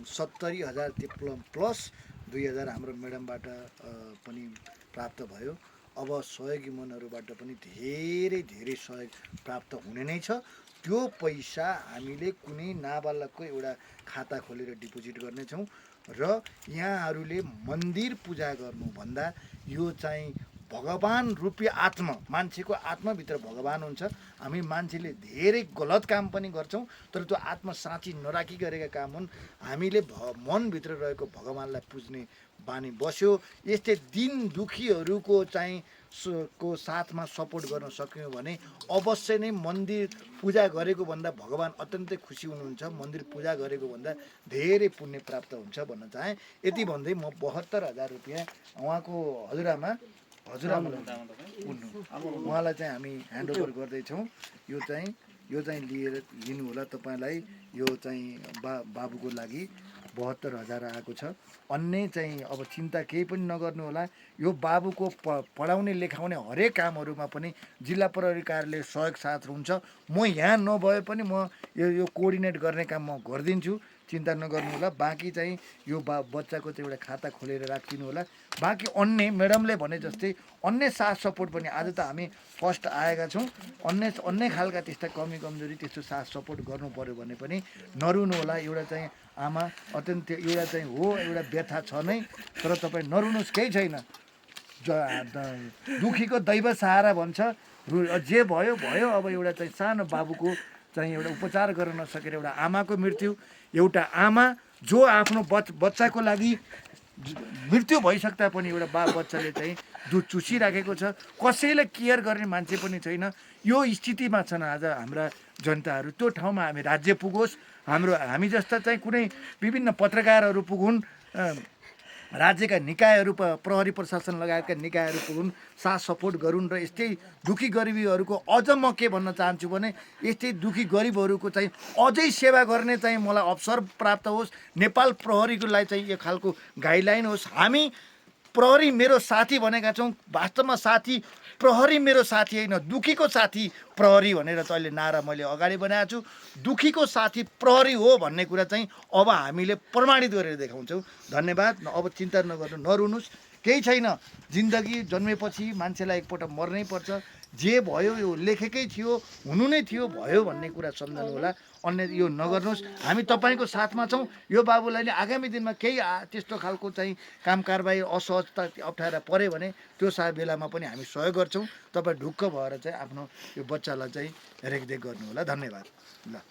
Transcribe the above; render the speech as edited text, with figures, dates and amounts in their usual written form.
70,000 plus 2,000 हाम्रो म्याडमबाट पनि प्राप्त भयो। अब सहयोगी मनहरूबाट पनि धेरै धेरै सहयोग प्राप्त हुने नै छ। त्यो पैसा हामीले कुनै नाबालकको एउटा खाता खोलेर डिपोजिट गर्नेछौँ र यहाँहरूले मन्दिर पूजा गर्नुभन्दा यो चाहिँ भगवान रूपी आत्मा, मान्छेको आत्माभित्र भगवान हुन्छ। हामी मान्छेले धेरै गलत काम पनि गर्छौँ, तर त्यो आत्मा साँची नराखी गरेका काम हुन्। हामीले मनभित्र रहेको भगवानलाई पुज्ने बानी बस्यो। यस्तै दिन दुखीहरूको चाहिँ को साथमा सपोर्ट गर्न सक्यौँ भने अवश्य नै मन्दिर पूजा गरेको भन्दा भगवान अत्यन्तै खुसी हुनुहुन्छ। मन्दिर पूजा गरेको भन्दा धेरै पुण्य प्राप्त हुन्छ भन्न चाहेँ। यति भन्दै म 72,000 रुपियाँ उहाँको उहाँलाई चाहिँ हामी ह्यान्डओभर गर्दैछौँ। यो चाहिँ लिनु होला तपाईँलाई। यो चाहिँ बाबुको लागि 72,000 आएको छ। अन्य चाहिँ अब चिन्ता केही पनि नगर्नु होला। यो बाबुको पढाउने लेखाउने हरेक कामहरूमा पनि जिल्ला प्रहरी कार्यालय सहयोग साथ हुन्छ। म यहाँ नभए पनि म यो कोअर्डिनेट गर्ने काम म गरिदिन्छु, चिन्ता नगर्नु होला। बाँकी चाहिँ यो बच्चाको चाहिँ एउटा खाता खोलेर राखिदिनु होला। बाँकी अन्य म्याडमले भने जस्तै अन्य साथ सपोर्ट पनि, आज त हामी फर्स्ट आएका छौँ, अन्य खालका त्यस्ता कमी कमजोरी त्यस्तो साथ सपोर्ट गर्नु पऱ्यो भने पनि नरुनु होला। एउटा चाहिँ आमा अत्यन्त एउटा चाहिँ हो, एउटा व्यथा छ नै, तर तपाईँ नरुनुहोस्, केही छैन। दुखीको दैव सहारा भन्छ। जे भयो भयो। अब एउटा चाहिँ सानो बाबुको चाहिँ एउटा उपचार गर्न नसकेर एउटा आमाको मृत्यु, एउटा आमा जो आफ्नो बच्चाको लागि मृत्यु भइसक्दा पनि एउटा बच्चाले चाहिँ दुध चुसिराखेको छ, कसैले केयर गर्ने मान्छे पनि छैन। यो स्थितिमा छन् आज हाम्रा जनताहरू। त्यो ठाउँमा हामी राज्य पुगोस्, हामी जस्ता चाहिँ कुनै विभिन्न पत्रकारहरू पुगुन्, राज्यका निकायहरू प्रहरी प्रशासन लगायतका निकायहरू पुगुन्, साथ सपोर्ट गरून् र यस्तै दुखी गरिबीहरूको अझ म के भन्न चाहन्छु भने यस्तै दुखी गरिबहरूको चाहिँ अझै सेवा गर्ने चाहिँ मलाई अवसर प्राप्त होस्। नेपाल प्रहरीलाई चाहिँ यो खालको गाइडलाइन होस्। हामी प्रहरी मेरो साथी भनेका छौँ, वास्तवमा साथी प्रहरी मेरो साथी होइन, दुखीको साथी प्रहरी भनेर चाहिँ अहिले नारा मैले अगाडि बनाएको छु। दुखीको साथी प्रहरी हो भन्ने कुरा चाहिँ अब हामीले प्रमाणित गरेर देखाउँछौँ। धन्यवाद। अब चिन्ता नगर्नु, नरुनुहोस्, केही छैन। जिन्दगी जन्मेपछि मान्छेलाई एकपल्ट मर्नै पर्छ। जे भयो यो लेखेकै थियो, हुनु नै थियो, भयो भन्ने कुरा सम्झनु होला। अन्य यो नगर्नुहोस्। हामी तपाईँको साथमा छौँ। यो बाबुलाई आगामी दिनमा केही त्यस्तो खालको चाहिँ काम कारबाही असहजता अप्ठ्यारा पऱ्यो भने त्यो बेलामा पनि हामी सहयोग गर्छौँ। तपाईँ ढुक्क भएर चाहिँ आफ्नो यो बच्चालाई चाहिँ रेखदेख गर्नु होला। धन्यवाद। ल।